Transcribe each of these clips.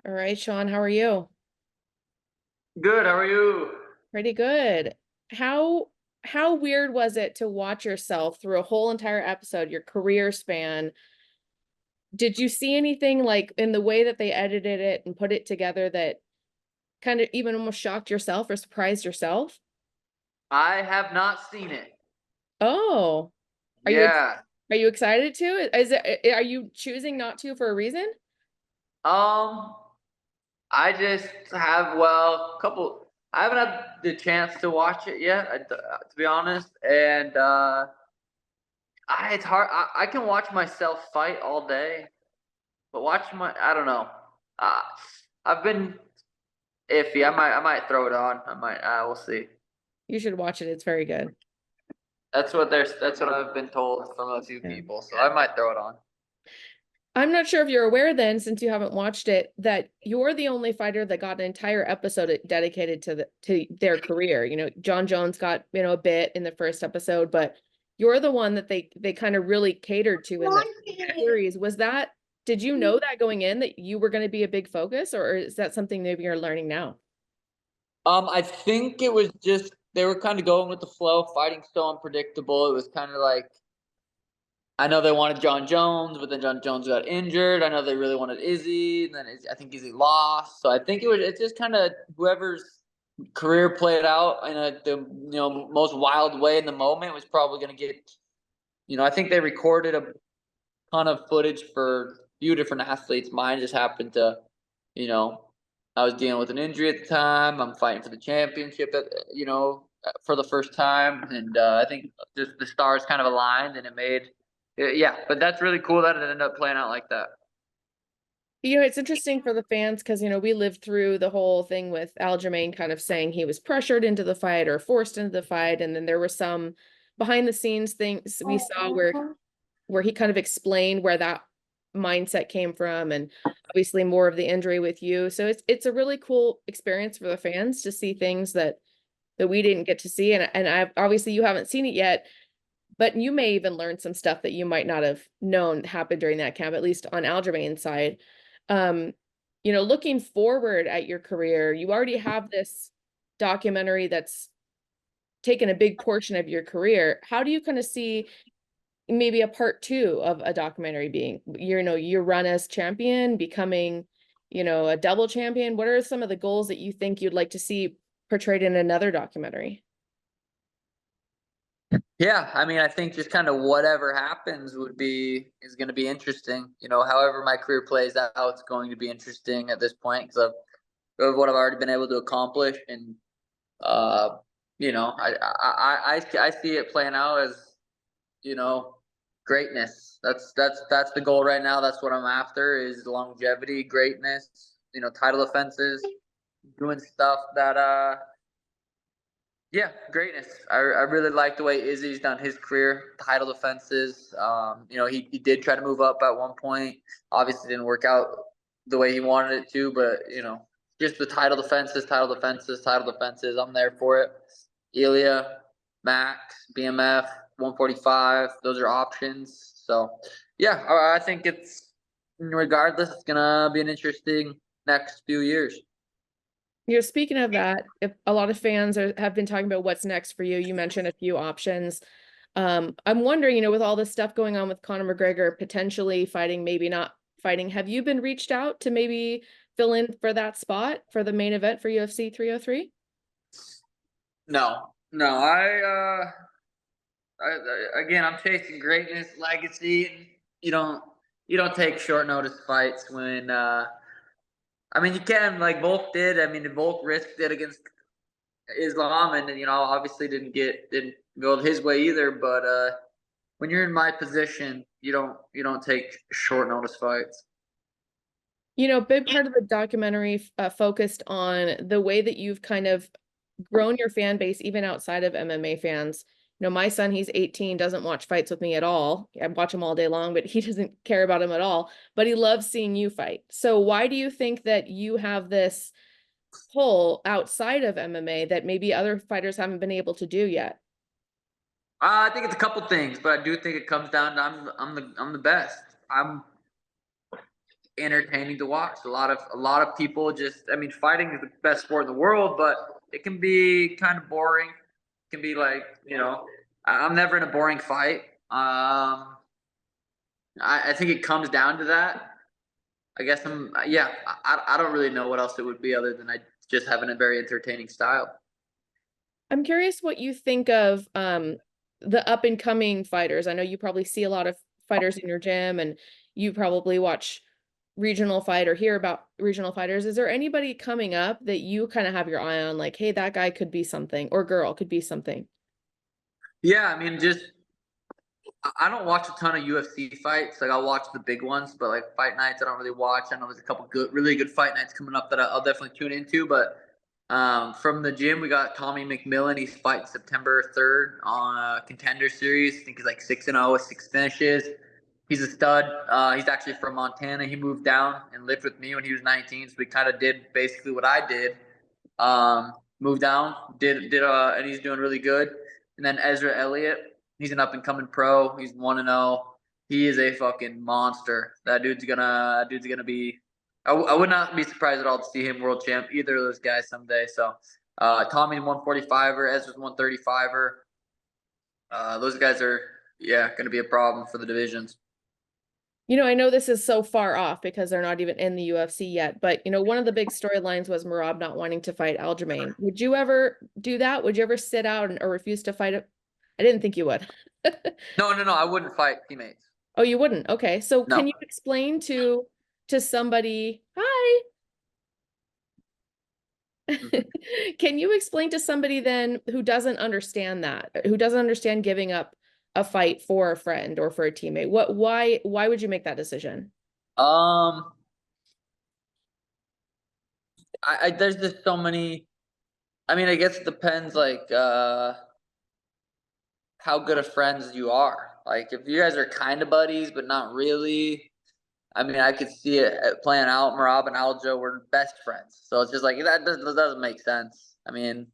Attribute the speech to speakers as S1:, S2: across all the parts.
S1: All right, Sean, how are you?
S2: Good, how are you?
S1: Pretty good. How how weird was it to watch yourself through a whole entire episode, your career span? Did you see anything like in the way that they edited it and put it together that kind of even almost shocked yourself or surprised yourself?
S2: I have not seen it.
S1: Oh, are you
S2: Yeah.
S1: are you excited to? Are you choosing not to for a reason?
S2: Um, I just have a couple. I haven't had the chance to watch it yet, to be honest. And it's hard. I can watch myself fight all day, but I don't know. Uh, I've been iffy. I might throw it on. I might. We'll see.
S1: You should watch it. It's very good.
S2: That's what I've been told from a few
S1: Yeah.
S2: people. So I might throw it on.
S1: I'm not sure if you're aware then, since you haven't watched it, that you're the only fighter that got an entire episode dedicated to their career. John Jones got, a bit in the first episode, but you're the one that they kind of really catered to in the series. Did you know that going in that you were going to be a big focus, or is that something maybe you're learning now?
S2: I think it was just they were kind of going with the flow. Fighting so unpredictable. It was kind of like I know they wanted John Jones, but then John Jones got injured. I know they really wanted Izzy, and then I think Izzy lost. So I think it's just kind of whoever's career played out in the most wild way in the moment was probably going to get. I think they recorded a ton of footage for a few different athletes. Mine just happened to, you know, I was dealing with an injury at the time. I'm fighting for the championship for the first time, and I think just the stars kind of aligned, and it made, yeah. But that's really cool that it ended up playing out like that.
S1: It's interesting for the fans because, we lived through the whole thing with Aljamain kind of saying he was pressured into the fight or forced into the fight. And then there were some behind the scenes things we saw where he kind of explained where that mindset came from and obviously more of the injury with you. So it's a really cool experience for the fans to see things that we didn't get to see. And I obviously you haven't seen it yet, but you may even learn some stuff that you might not have known happened during that camp, at least on Aljamain's side. Um, looking forward at your career, you already have this documentary that's taken a big portion of your career. How do you kind of see maybe a part two of a documentary being, your run as champion, becoming, a double champion? What are some of the goals that you think you'd like to see portrayed in another documentary?
S2: Yeah, I mean, I think just kind of whatever happens is going to be interesting. However my career plays out, it's going to be interesting at this point because of what I've already been able to accomplish, and uh, I see it playing out as you know greatness. That's the goal right now. That's what I'm after is longevity, greatness. Title defenses, doing stuff that yeah, greatness. I really like the way Izzy's done his career, title defenses. He did try to move up at one point. Obviously, didn't work out the way he wanted it to, but just the title defenses, title defenses, title defenses. I'm there for it. Ilya, Max, BMF, 145. Those are options. So, yeah, I think regardless, it's gonna be an interesting next few years.
S1: Speaking of that, if a lot of fans have been talking about what's next for you, you mentioned a few options. I'm wondering, with all this stuff going on with Conor McGregor potentially fighting, maybe not fighting, have you been reached out to maybe fill in for that spot for the main event for UFC 303?
S2: No, no, again, I'm chasing greatness, legacy. And you don't take short notice fights when. I mean, you can like Volk did. I mean, Volk risked it against Islam, and obviously didn't go his way either. But when you're in my position, you don't take short notice fights.
S1: Big part of the documentary focused on the way that you've kind of grown your fan base, even outside of MMA fans. My son, he's 18, doesn't watch fights with me at all. I watch him all day long, but he doesn't care about him at all. But he loves seeing you fight. So why do you think that you have this pull outside of MMA that maybe other fighters haven't been able to do yet?
S2: I think it's a couple things, but I do think it comes down to I'm the best. entertaining to watch. A lot of people just, I mean, fighting is the best sport in the world, but it can be kind of boring. It can be like, I'm never in a boring fight. I think it comes down to that. I guess yeah. I don't really know what else it would be other than I just having a very entertaining style.
S1: I'm curious what you think of the up and coming fighters. I know you probably see a lot of fighters in your gym and you probably watch regional fight or hear about regional fighters. Is there anybody coming up that you kind of have your eye on, like, hey, that guy could be something or girl could be something?
S2: Yeah, I mean, just I don't watch a ton of UFC fights. Like I'll watch the big ones, but like fight nights, I don't really watch. I know there's a couple really good fight nights coming up that I'll definitely tune into. But from the gym, we got Tommy McMillan. He's fighting September 3rd on a Contender Series. I think he's like 6-0 with 6 finishes. He's a stud. He's actually from Montana. He moved down and lived with me when he was 19. So we kind of did basically what I did. Moved down, and he's doing really good. And then Ezra Elliott, he's an up and coming pro. He's 1-0. He is a fucking monster. That dude's gonna be. I would not be surprised at all to see him world champ, either of those guys someday. So, Tommy's 145er, Ezra's 135er. Those guys are gonna be a problem for the divisions.
S1: I know this is so far off because they're not even in the UFC yet, but one of the big storylines was Merab not wanting to fight Aljamain. Would you ever do that? Would you ever sit out or refuse to fight it? I didn't think you would.
S2: No, I wouldn't fight teammates.
S1: Oh, you wouldn't? Okay. So can
S2: No.
S1: you explain to somebody, hi,
S2: Mhm.
S1: can you explain to somebody then who doesn't understand that, who doesn't understand giving up a fight for a friend or for a teammate? Why would you make that decision?
S2: Um, I there's just so many. I mean, I guess it depends, like how good of friends you are. Like, if you guys are kind of buddies, but not really. I mean, I could see it playing out. Marab and Aljo were best friends, so it's just like that doesn't make sense. I mean,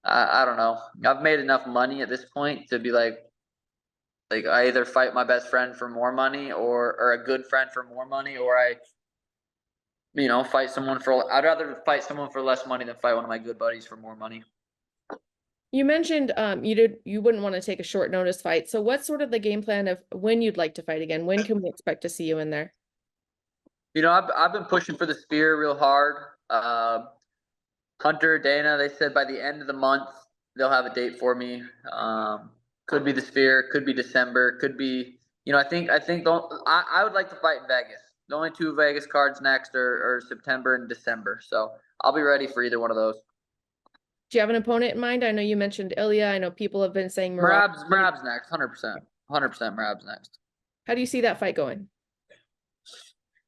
S2: I don't know. I've made enough money at this point to be like I either fight my best friend for more money or a good friend for more money, or I fight someone for. I'd rather fight someone for less money than fight one of my good buddies for more money.
S1: You mentioned you wouldn't want to take a short notice fight. So what's sort of the game plan of when you'd like to fight again? When can we expect to see you in there?
S2: I've been pushing for the spear real hard. Hunter, Dana, they said by the end of the month they'll have a date for me. Could be the Sphere, could be December, could be. I think don't. I would like to fight in Vegas. The only two Vegas cards next are September and December, so I'll be ready for either one of those.
S1: Do you have an opponent in mind? I know you mentioned Ilya. I know people have been saying Merab.
S2: Marab's next, 100%. Marab's next.
S1: How do you see that fight going?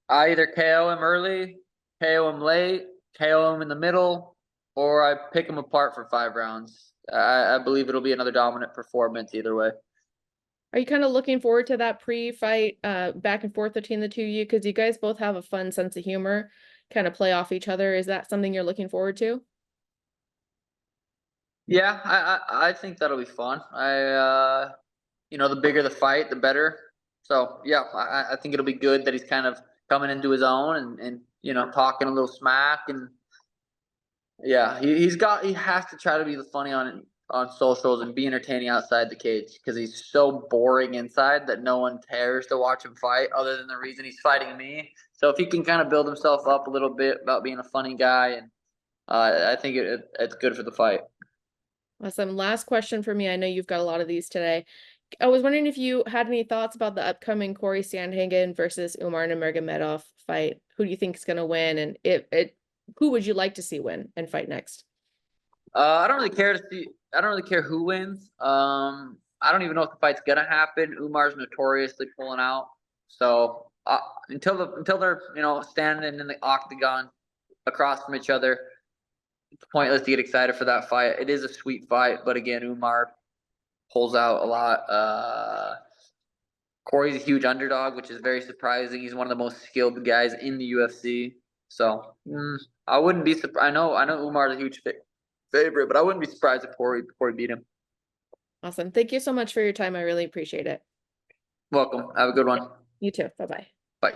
S2: I either KO him early, KO him late, KO him in the middle, or I pick him apart for 5 rounds. I believe it'll be another dominant performance either way.
S1: Are you kind of looking forward to that pre-fight back and forth between the two of you? Because you guys both have a fun sense of humor, kind of play off each other. Is that something you're looking forward to?
S2: Yeah, I think that'll be fun. The bigger the fight, the better. So yeah, I think it'll be good that he's kind of coming into his own and talking a little smack, and yeah, he has to try to be funny on socials and be entertaining outside the cage because he's so boring inside that no one cares to watch him fight other than the reason he's fighting me. So if he can kind of build himself up a little bit about being a funny guy, and I think it's good for the fight.
S1: Awesome. Last question for me. I know you've got a lot of these today. I was wondering if you had any thoughts about the upcoming Corey Sandhagen versus Umar Nurmagomedov fight. Who do you think is going to win, and who would you like to see win and fight next?
S2: I don't really care to see. I don't really care who wins. I don't even know if the fight's gonna happen. Umar's notoriously pulling out, so until they're standing in the octagon across from each other, it's pointless to get excited for that fight. It is a sweet fight, but again, Umar pulls out a lot. Corey's a huge underdog, which is very surprising. He's one of the most skilled guys in the UFC. So I wouldn't be surprised. I know Umar's a huge favorite, but I wouldn't be surprised if Corey beat him.
S1: Awesome. Thank you so much for your time. I really appreciate it.
S2: Welcome. Have a good one.
S1: You too. Bye-bye.
S2: Bye.